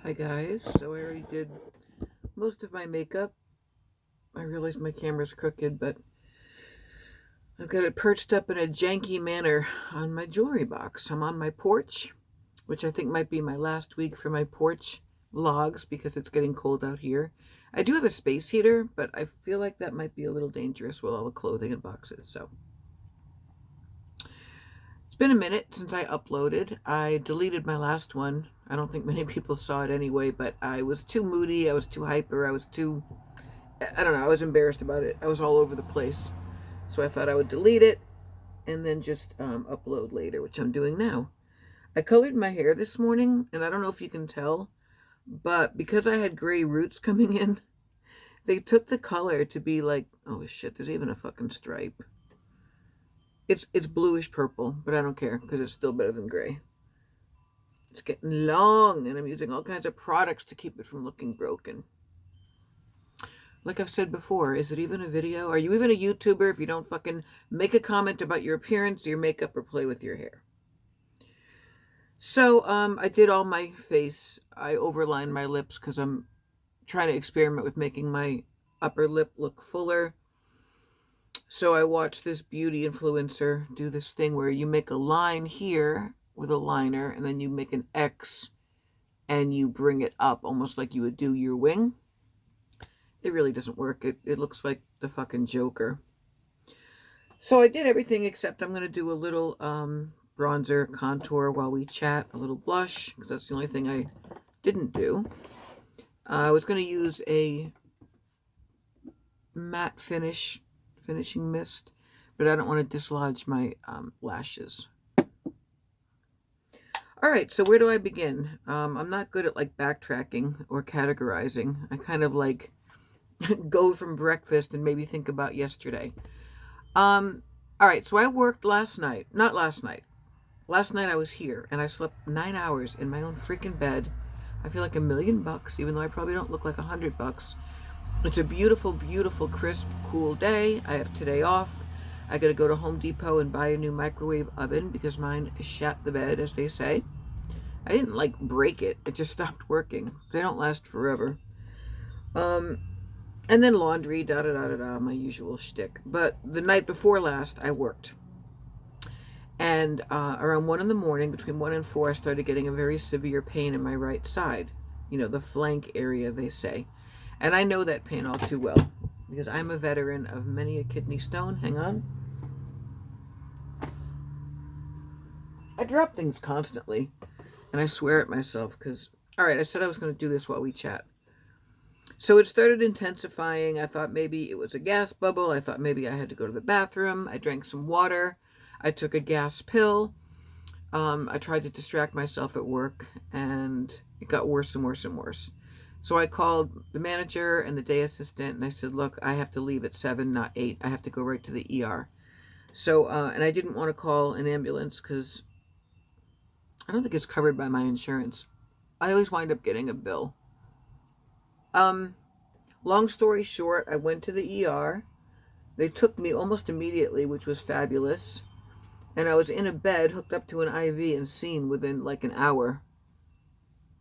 Hi guys, so I already did most of my makeup. I realize my camera's crooked, but I've got it perched up in a janky manner on my jewelry box. I'm on my porch, which I think might be my last week for my porch vlogs because it's getting cold out here. I do have a space heater, but I feel like that might be a little dangerous with all the clothing and boxes. So it's been a minute since I uploaded. I deleted my last one. I don't think many people saw it anyway, but I was too moody, I was too hyper, I don't know, I was embarrassed about it. I was all over the place. So I thought I would delete it and then just upload later, which I'm doing now. I colored my hair this morning, and I don't know if you can tell, but because I had gray roots coming in, they took the color to be like, oh shit, there's even a fucking stripe. It's bluish purple, but I don't care because it's still better than gray. It's getting long, and I'm using all kinds of products to keep it from looking broken. Like I've said before, is it even a video? Are you even a YouTuber if you don't fucking make a comment about your appearance, your makeup, or play with your hair? So, I did all my face. I overlined my lips because I'm trying to experiment with making my upper lip look fuller. So I watched this beauty influencer do this thing where you make a line here with a liner, and then you make an X and you bring it up almost like you would do your wing. It really doesn't work. It looks like the fucking Joker. So I did everything except I'm going to do a little bronzer contour while we chat, a little blush, because that's the only thing I didn't do. I was going to use a matte finishing mist, but I don't want to dislodge my lashes. All right, so where do I begin? I'm not good at like backtracking or categorizing. I kind of like go from breakfast and maybe think about yesterday. All right, so I worked last night. Not last night. Last night I was here and I slept 9 hours in my own freaking bed. I feel like $1,000,000, even though I probably don't look like $100. It's a beautiful, beautiful, crisp, cool day. I have today off. I gotta go to Home Depot and buy a new microwave oven because mine shat the bed, as they say. I didn't like break it. It just stopped working. They don't last forever. Um, and then laundry, da da da da da, my usual shtick. But the night before last, I worked. And around 1 in the morning, between 1 and 4, I started getting a very severe pain in my right side. You know, the flank area, they say. And I know that pain all too well because I'm a veteran of many a kidney stone. Hang on. I drop things constantly, and I swear at myself because, all right, I said I was going to do this while we chat. So it started intensifying. I thought maybe it was a gas bubble. I thought maybe I had to go to the bathroom. I drank some water. I took a gas pill. I tried to distract myself at work, and it got worse and worse and worse. So I called the manager and the day assistant, and I said, look, I have to leave at 7, not 8. I have to go right to the ER. So, and I didn't want to call an ambulance because I don't think it's covered by my insurance. I always wind up getting a bill. Um, Long story short, I went to the ER. They took me almost immediately, which was fabulous. And I was in a bed hooked up to an IV and seen within like an hour.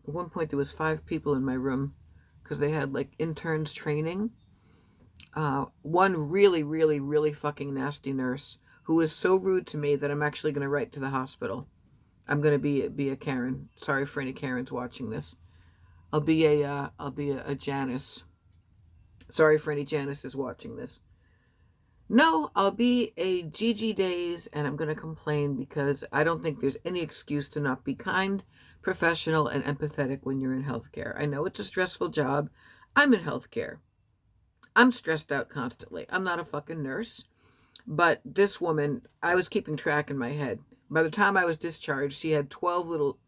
At one point, there was 5 people in my room because they had like interns training. One really, really, really fucking nasty nurse who was so rude to me that I'm actually going to write to the hospital. I'm going to be a Karen. Sorry for any Karens watching this. I'll be a Janice. Sorry for any Janices watching this. No, I'll be a Gigi Days, and I'm going to complain because I don't think there's any excuse to not be kind, professional, and empathetic when you're in healthcare. I know it's a stressful job. I'm in healthcare. I'm stressed out constantly. I'm not a fucking nurse, but this woman, I was keeping track in my head. By the time I was discharged, she had 12 little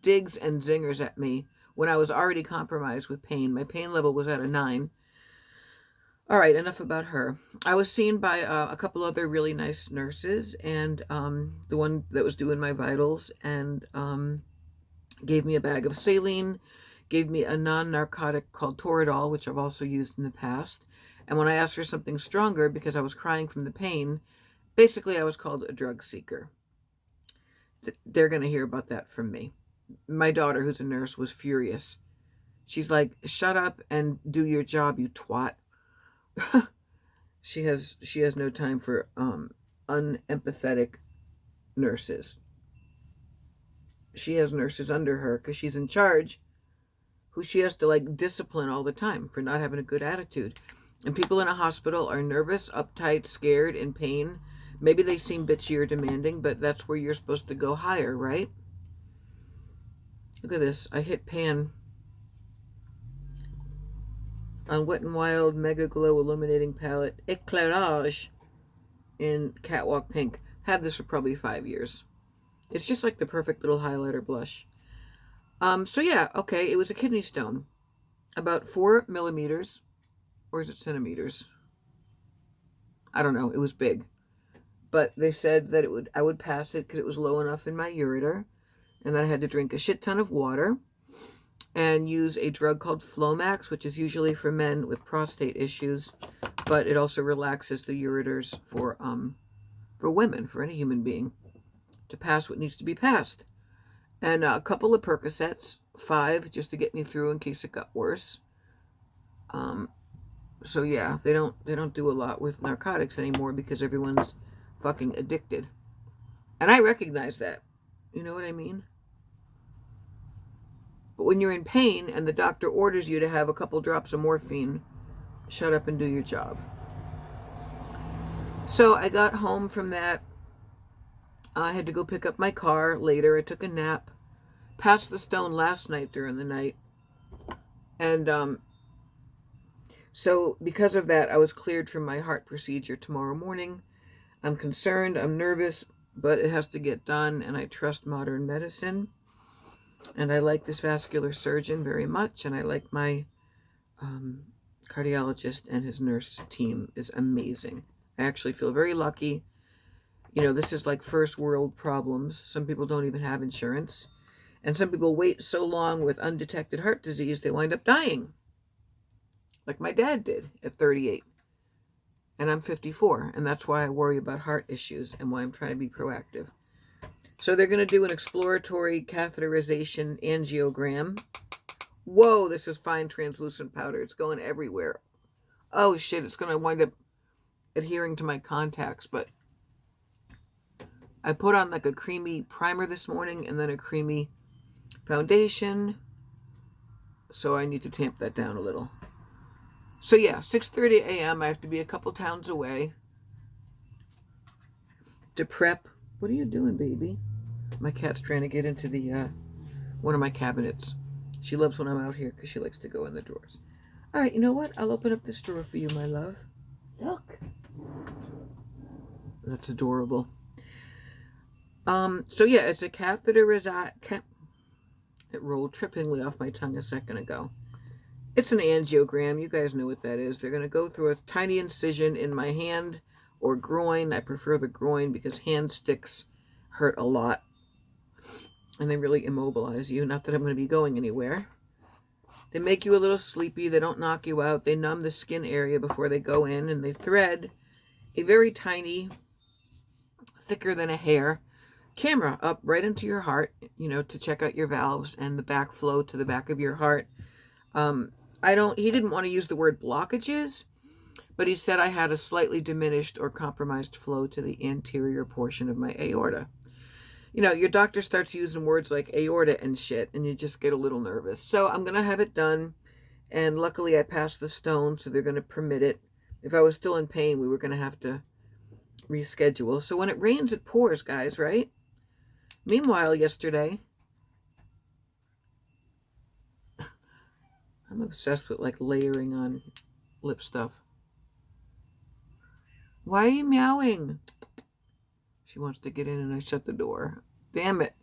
digs and zingers at me when I was already compromised with pain. My pain level was at a 9. All right, enough about her. I was seen by a couple other really nice nurses, and the one that was doing my vitals, and gave me a bag of saline, gave me a non-narcotic called Toradol, which I've also used in the past. And when I asked for something stronger because I was crying from the pain, basically I was called a drug seeker. They're going to hear about that from me. My daughter, who's a nurse, was furious. She's like, shut up and do your job, you twat. She has no time for unempathetic nurses. She has nurses under her because she's in charge, who she has to like discipline all the time for not having a good attitude. And people in a hospital are nervous, uptight, scared, in pain. Maybe they seem bitchy or demanding, but that's where you're supposed to go higher, right? Look at this. I hit pan on Wet n Wild Mega Glow Illuminating Palette Eclairage in Catwalk Pink. Had this for probably 5 years. It's just like the perfect little highlighter blush. So yeah, okay, it was a kidney stone. About 4 millimeters. Or is it centimeters? I don't know. It was big. But they said that I would pass it because it was low enough in my ureter. And then I had to drink a shit ton of water and use a drug called Flomax, which is usually for men with prostate issues, but it also relaxes the ureters for women, for any human being, to pass what needs to be passed. And a couple of Percocets, 5, just to get me through in case it got worse. So yeah, they don't do a lot with narcotics anymore because everyone's fucking addicted. And I recognize that. You know what I mean? But when you're in pain and the doctor orders you to have a couple drops of morphine, shut up and do your job. So I got home from that. I had to go pick up my car later. I took a nap. Passed the stone last night during the night. And so because of that, I was cleared from my heart procedure tomorrow morning. I'm concerned. I'm nervous, but it has to get done, and I trust modern medicine. And I like this vascular surgeon very much, and I like my cardiologist, and his nurse team is amazing. I actually feel very lucky. You know, this is like first world problems. Some people don't even have insurance. And some people wait so long with undetected heart disease, they wind up dying. Like my dad did at 38. And I'm 54. And that's why I worry about heart issues and why I'm trying to be proactive. So they're going to do an exploratory catheterization angiogram. Whoa, this is fine translucent powder. It's going everywhere. Oh shit, it's going to wind up adhering to my contacts. But I put on like a creamy primer this morning and then a creamy foundation. So I need to tamp that down a little. So yeah, 6:30 a.m. I have to be a couple towns away to prep. What are you doing, baby? My cat's trying to get into the one of my cabinets. She loves when I'm out here because she likes to go in the drawers. All right, you know what? I'll open up this drawer for you, my love. Look. That's adorable. So yeah, it's a catheterization. It rolled trippingly off my tongue a second ago. It's an angiogram. You guys know what that is. They're going to go through a tiny incision in my hand or groin. I prefer the groin because hand sticks hurt a lot. And they really immobilize you. Not that I'm going to be going anywhere. They make you a little sleepy. They don't knock you out. They numb the skin area before they go in. And they thread a very tiny, thicker than a hair, camera up right into your heart, you know, to check out your valves and the backflow to the back of your heart. He didn't want to use the word blockages, but he said I had a slightly diminished or compromised flow to the anterior portion of my aorta. You know, your doctor starts using words like aorta and shit, and you just get a little nervous. So I'm going to have it done, and luckily I passed the stone, so they're going to permit it. If I was still in pain, we were going to have to reschedule. So when it rains, it pours, guys, right? Meanwhile, yesterday, I'm obsessed with like layering on lip stuff. Why are you meowing? She wants to get in and I shut the door. Damn it.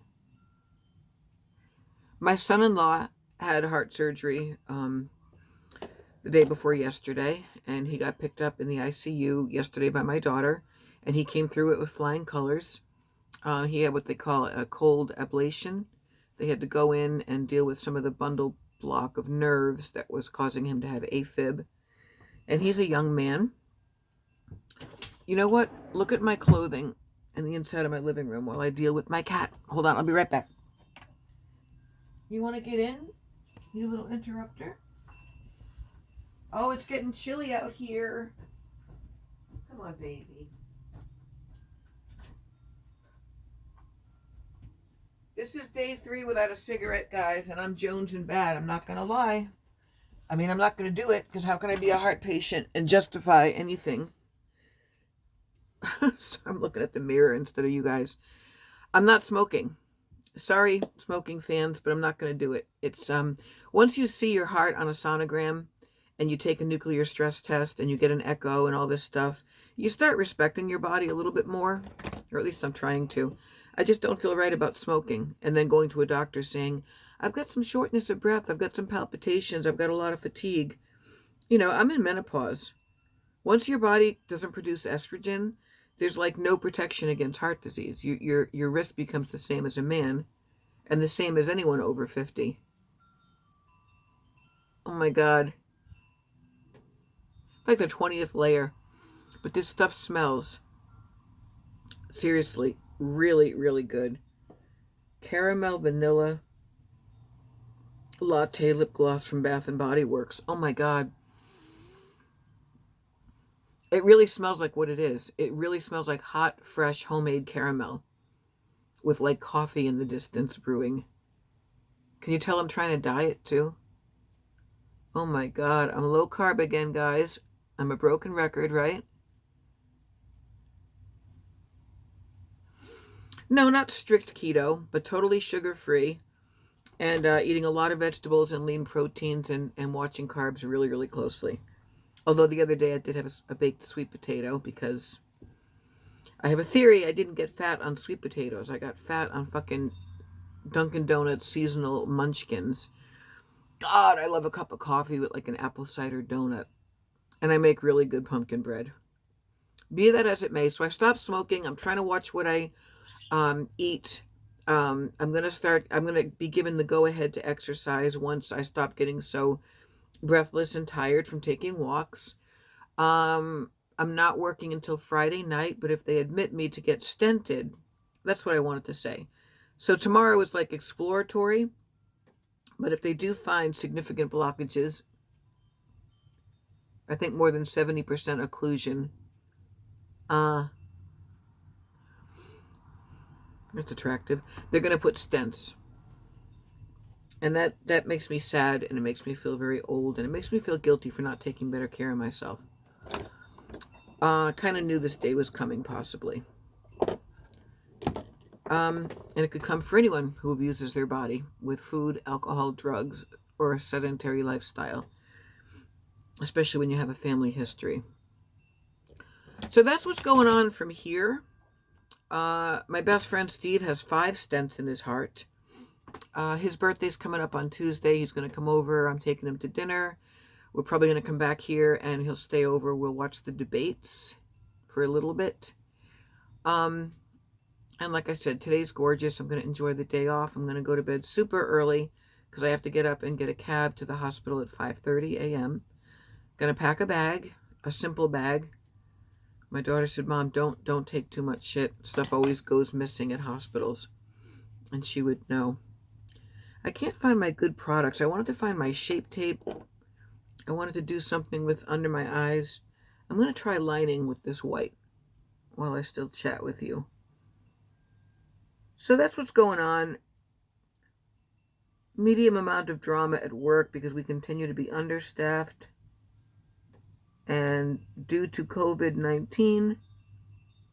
My son-in-law had heart surgery the day before yesterday, and he got picked up in the ICU yesterday by my daughter, and he came through it with flying colors. He had what they call a cold ablation. They had to go in and deal with some of the bundle block of nerves that was causing him to have AFib. And he's a young man. You know what? Look at my clothing and the inside of my living room while I deal with my cat. Hold on, I'll be right back. You want to get in? You little interrupter. Oh, it's getting chilly out here. Come on, baby. This is day 3 without a cigarette, guys, and I'm jonesing bad. I'm not going to lie. I mean, I'm not going to do it, because how can I be a heart patient and justify anything? So I'm looking at the mirror instead of you guys. I'm not smoking. Sorry, smoking fans, but I'm not going to do it. It's once you see your heart on a sonogram and you take a nuclear stress test and you get an echo and all this stuff, you start respecting your body a little bit more, or at least I'm trying to. I just don't feel right about smoking and then going to a doctor saying, I've got some shortness of breath, I've got some palpitations, I've got a lot of fatigue. You know, I'm in menopause. Once your body doesn't produce estrogen, there's like no protection against heart disease. Your risk becomes the same as a man and the same as anyone over 50. Oh my God. Like the 20th layer. But this stuff smells, seriously, really, really good. Caramel vanilla latte lip gloss from Bath and Body Works. Oh my God. It really smells like what it is. It really smells like hot, fresh, homemade caramel with like coffee in the distance brewing. Can you tell I'm trying to diet too? Oh my God. I'm low carb again, guys. I'm a broken record, right? No, not strict keto, but totally sugar-free. And eating a lot of vegetables and lean proteins and watching carbs really, really closely. Although the other day I did have a baked sweet potato because I have a theory I didn't get fat on sweet potatoes. I got fat on fucking Dunkin' Donuts seasonal munchkins. God, I love a cup of coffee with like an apple cider donut. And I make really good pumpkin bread. Be that as it may. So I stopped smoking. I'm trying to watch what I eat. I'm going to be given the go-ahead to exercise once I stop getting so breathless and tired from taking walks. I'm not working until Friday night, but if they admit me to get stented, that's what I wanted to say. So tomorrow is like exploratory, but if they do find significant blockages, I think more than 70% occlusion, that's attractive, they're going to put stents. And that makes me sad, and it makes me feel very old, and it makes me feel guilty for not taking better care of myself. Kind of knew this day was coming, possibly. And it could come for anyone who abuses their body with food, alcohol, drugs, or a sedentary lifestyle, especially when you have a family history. So that's what's going on from here. My best friend Steve has 5 stents in his heart. His birthday's coming up on Tuesday. He's going to come over. I'm taking him to dinner. We're probably going to come back here and he'll stay over. We'll watch the debates for a little bit. And like I said, today's gorgeous. I'm going to enjoy the day off. I'm going to go to bed super early because I have to get up and get a cab to the hospital at 5:30 a.m. Going to pack a bag, a simple bag. My daughter said, Mom, don't take too much shit. Stuff always goes missing at hospitals. And she would know. I can't find my good products. I wanted to find my Shape Tape. I wanted to do something with under my eyes. I'm going to try lining with this white while I still chat with you. So that's what's going on. Medium amount of drama at work because we continue to be understaffed. And due to COVID-19,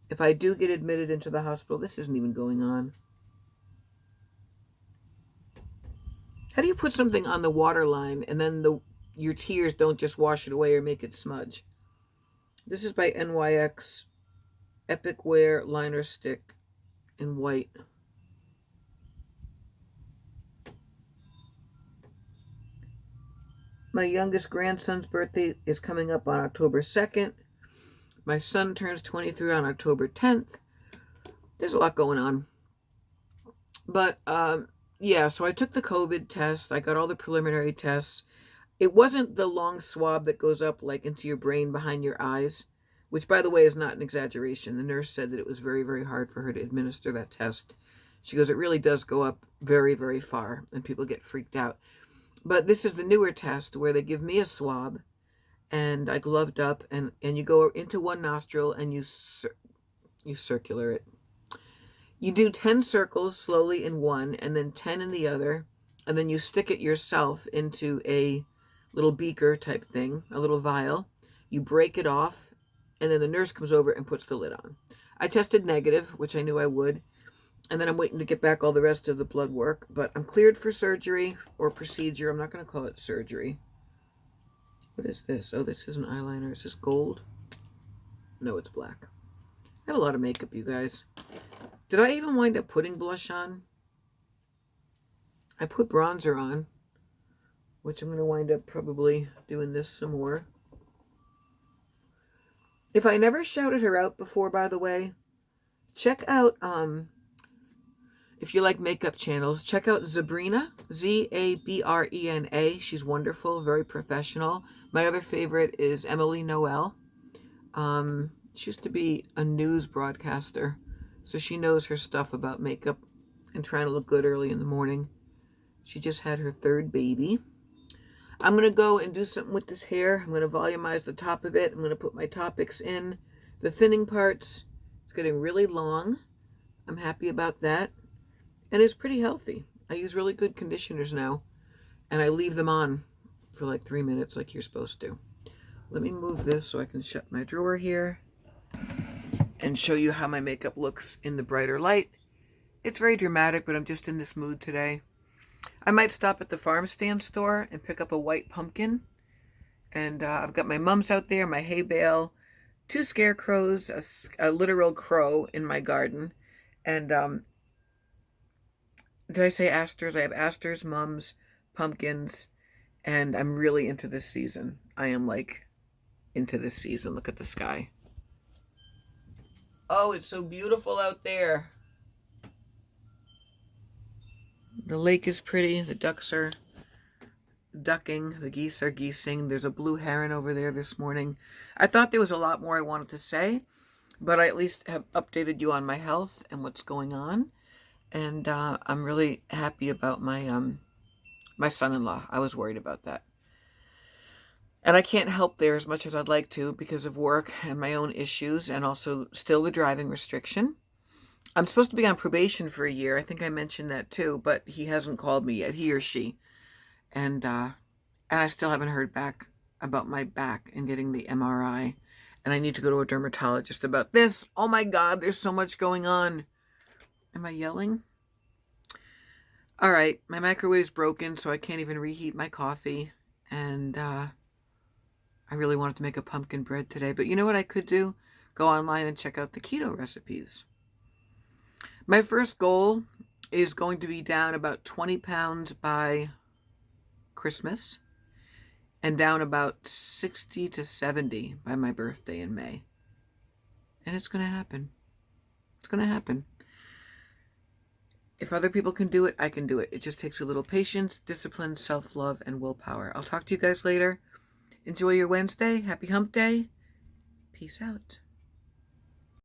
if I do get admitted into the hospital, this isn't even going on. How do you put something on the water line and then your tears don't just wash it away or make it smudge? This is by NYX Epic Wear Liner Stick in white. My youngest grandson's birthday is coming up on October 2nd. My son turns 23 on October 10th. There's a lot going on. But, yeah, so I took the COVID test. I got all the preliminary tests. It wasn't the long swab that goes up like into your brain behind your eyes, which, by the way, is not an exaggeration. The nurse said that it was very, very hard for her to administer that test. She goes, it really does go up very, very far, and people get freaked out. But this is the newer test where they give me a swab and I gloved up and you go into one nostril and you circular it. You do 10 circles slowly in one and then 10 in the other. And then you stick it yourself into a little beaker type thing, a little vial. You break it off and then the nurse comes over and puts the lid on. I tested negative, which I knew I would. And then I'm waiting to get back all the rest of the blood work. But I'm cleared for surgery or procedure. I'm not going to call it surgery. What is this? Oh, this is an eyeliner. Is this gold? No, it's black. I have a lot of makeup, you guys. Did I even wind up putting blush on? I put bronzer on, which I'm going to wind up probably doing this some more. If I never shouted her out before, by the way, check out, if you like makeup channels, check out Zabrina, Zabrena. She's wonderful, very professional. My other favorite is Emily Noel. She used to be a news broadcaster, so she knows her stuff about makeup and trying to look good early in the morning. She just had her third baby. I'm going to go and do something with this hair. I'm going to volumize the top of it. I'm going to put my Topics in the thinning parts. It's getting really long. I'm happy about that. And it's pretty healthy. I use really good conditioners now. And I leave them on for like 3 minutes like you're supposed to. Let me move this so I can shut my drawer here and show you how my makeup looks in the brighter light. It's very dramatic, but I'm just in this mood today. I might stop at the farm stand store and pick up a white pumpkin. And I've got my mums out there, my hay bale, 2 scarecrows, a literal crow in my garden. And did I say asters? I have asters, mums, pumpkins, and I'm really into this season. I am like into this season. Look at the sky. Oh, it's so beautiful out there. The lake is pretty. The ducks are ducking. The geese are geesing. There's a blue heron over there this morning. I thought there was a lot more I wanted to say, but I at least have updated you on my health and what's going on. And I'm really happy about my son-in-law. I was worried about that. And I can't help there as much as I'd like to because of work and my own issues and also still the driving restriction. I'm supposed to be on probation for a year. I think I mentioned that too, but he hasn't called me yet, he or she. And I still haven't heard back about my back and getting the MRI. And I need to go to a dermatologist about this. Oh my God, there's so much going on. Am I yelling? All right, my microwave's broken, so I can't even reheat my coffee. And I really wanted to make a pumpkin bread today. But you know what I could do? Go online and check out the keto recipes. My first goal is going to be down about 20 pounds by Christmas and down about 60 to 70 by my birthday in May. And it's going to happen. It's going to happen. If other people can do it, I can do it. It just takes a little patience, discipline, self-love, and willpower. I'll talk to you guys later. Enjoy your Wednesday. Happy hump day. Peace out.